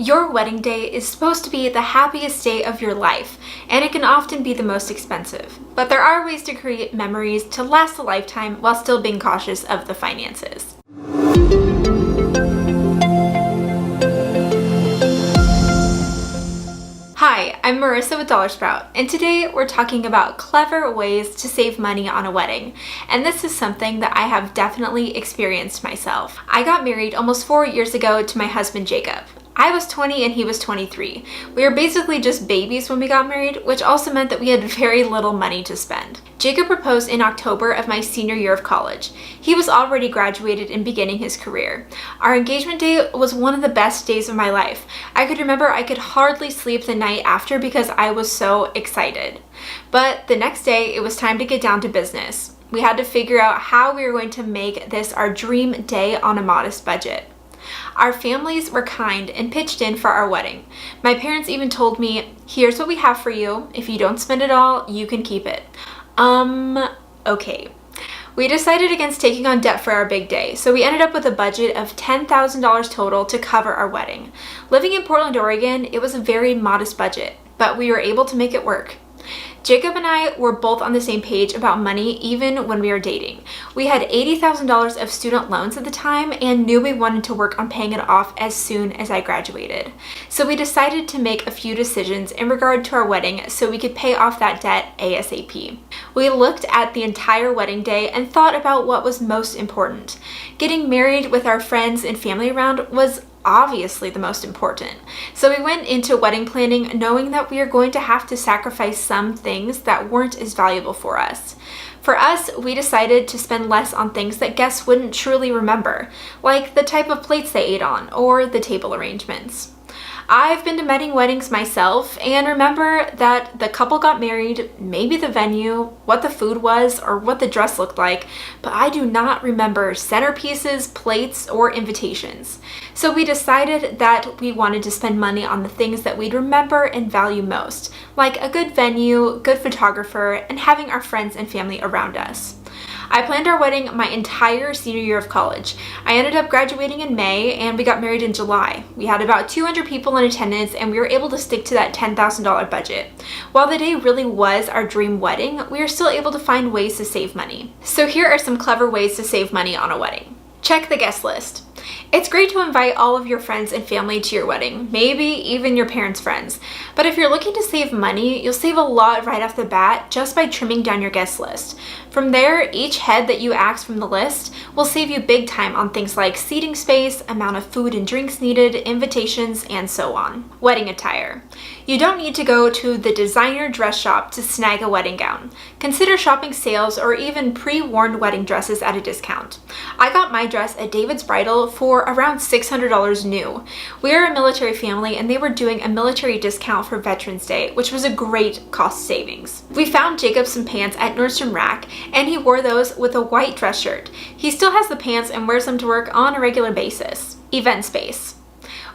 Your wedding day is supposed to be the happiest day of your life, and it can often be the most expensive. But there are ways to create memories to last a lifetime while still being cautious of the finances. Hi, I'm Marissa with DollarSprout, and today we're talking about clever ways to save money on a wedding. And this is something that I have definitely experienced myself. I got married almost 4 years ago to my husband Jacob. I was 20 and he was 23. We were basically just babies when we got married, which also meant that we had very little money to spend. Jacob proposed in October of my senior year of college. He was already graduated and beginning his career. Our engagement day was one of the best days of my life. I could remember I could hardly sleep the night after because I was so excited. But the next day, it was time to get down to business. We had to figure out how we were going to make this our dream day on a modest budget. Our families were kind and pitched in for our wedding. My parents even told me, "Here's what we have for you. If you don't spend it all, you can keep it." Okay. We decided against taking on debt for our big day, so we ended up with a budget of $10,000 total to cover our wedding. Living in Portland, Oregon, it was a very modest budget, but we were able to make it work. Jacob and I were both on the same page about money even when we were dating. We had $80,000 of student loans at the time and knew we wanted to work on paying it off as soon as I graduated. So we decided to make a few decisions in regard to our wedding so we could pay off that debt ASAP. We looked at the entire wedding day and thought about what was most important. Getting married with our friends and family around was obviously the most important. So we went into wedding planning knowing that we are going to have to sacrifice some things that weren't as valuable for us. For us, we decided to spend less on things that guests wouldn't truly remember, like the type of plates they ate on or the table arrangements. I've been to many weddings myself and remember that the couple got married, maybe the venue, what the food was, or what the dress looked like, but I do not remember centerpieces, plates, or invitations. So we decided that we wanted to spend money on the things that we'd remember and value most, like a good venue, good photographer, and having our friends and family around us. I planned our wedding my entire senior year of college. I ended up graduating in May and we got married in July. We had about 200 people in attendance and we were able to stick to that $10,000 budget. While the day really was our dream wedding, we were still able to find ways to save money. So here are some clever ways to save money on a wedding. Check the guest list. It's great to invite all of your friends and family to your wedding, maybe even your parents' friends. But if you're looking to save money, you'll save a lot right off the bat just by trimming down your guest list. From there, each head that you axe from the list will save you big time on things like seating space, amount of food and drinks needed, invitations, and so on. Wedding attire. You don't need to go to the designer dress shop to snag a wedding gown. Consider shopping sales or even pre-worn wedding dresses at a discount. I got my dress at David's Bridal for around $600 new. We are a military family and they were doing a military discount for Veterans Day, which was a great cost savings. We found Jacob some pants at Nordstrom Rack and he wore those with a white dress shirt. He still has the pants and wears them to work on a regular basis. Event space.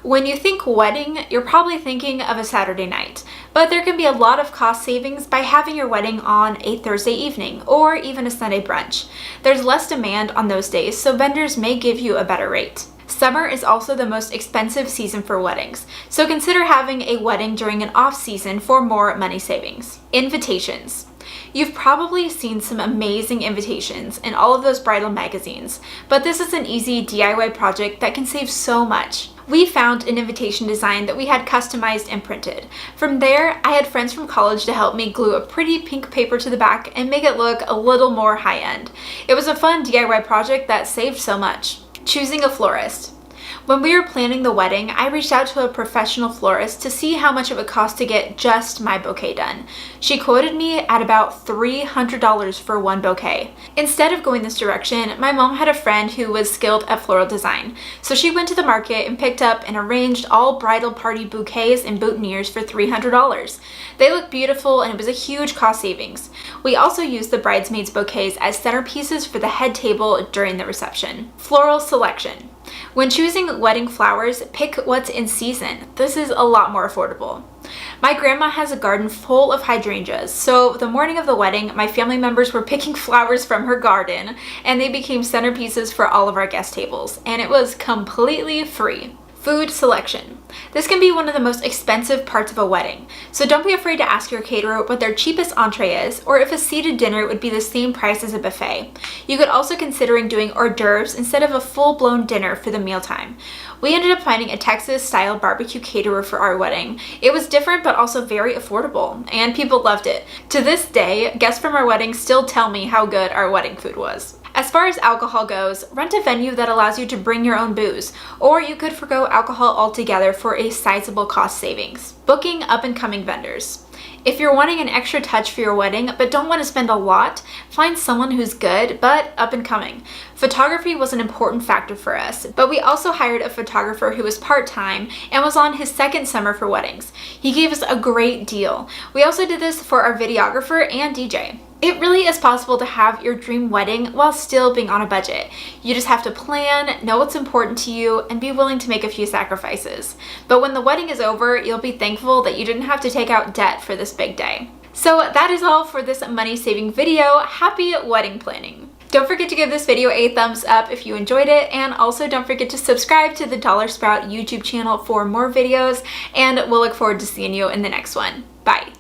When you think wedding, you're probably thinking of a Saturday night, but there can be a lot of cost savings by having your wedding on a Thursday evening or even a Sunday brunch. There's less demand on those days, so vendors may give you a better rate. Summer is also the most expensive season for weddings, so consider having a wedding during an off-season for more money savings. Invitations. You've probably seen some amazing invitations in all of those bridal magazines, but this is an easy DIY project that can save so much. We found an invitation design that we had customized and printed. From there, I had friends from college to help me glue a pretty pink paper to the back and make it look a little more high-end. It was a fun DIY project that saved so much. Choosing a florist. When we were planning the wedding, I reached out to a professional florist to see how much it would cost to get just my bouquet done. She quoted me at about $300 for one bouquet. Instead of going this direction, my mom had a friend who was skilled at floral design. So she went to the market and picked up and arranged all bridal party bouquets and boutonnieres for $300. They looked beautiful and it was a huge cost savings. We also used the bridesmaids' bouquets as centerpieces for the head table during the reception. Floral selection. When choosing wedding flowers, pick what's in season. This is a lot more affordable. My grandma has a garden full of hydrangeas, so the morning of the wedding, my family members were picking flowers from her garden, and they became centerpieces for all of our guest tables, and it was completely free. Food selection. This can be one of the most expensive parts of a wedding, so don't be afraid to ask your caterer what their cheapest entree is, or if a seated dinner would be the same price as a buffet. You could also consider doing hors d'oeuvres instead of a full-blown dinner for the mealtime. We ended up finding a Texas-style barbecue caterer for our wedding. It was different but also very affordable, and people loved it. To this day, guests from our wedding still tell me how good our wedding food was. As far as alcohol goes, rent a venue that allows you to bring your own booze, or you could forgo alcohol altogether for a sizable cost savings. Booking up-and-coming vendors. If you're wanting an extra touch for your wedding but don't want to spend a lot, find someone who's good but up and coming. Photography was an important factor for us, but we also hired a photographer who was part-time and was on his second summer for weddings. He gave us a great deal. We also did this for our videographer and DJ. It really is possible to have your dream wedding while still being on a budget. You just have to plan, know what's important to you, and be willing to make a few sacrifices. But when the wedding is over, you'll be thankful that you didn't have to take out debt for this big day. So that is all for this money-saving video. Happy wedding planning! Don't forget to give this video a thumbs up if you enjoyed it, and also don't forget to subscribe to the DollarSprout YouTube channel for more videos, and we'll look forward to seeing you in the next one. Bye!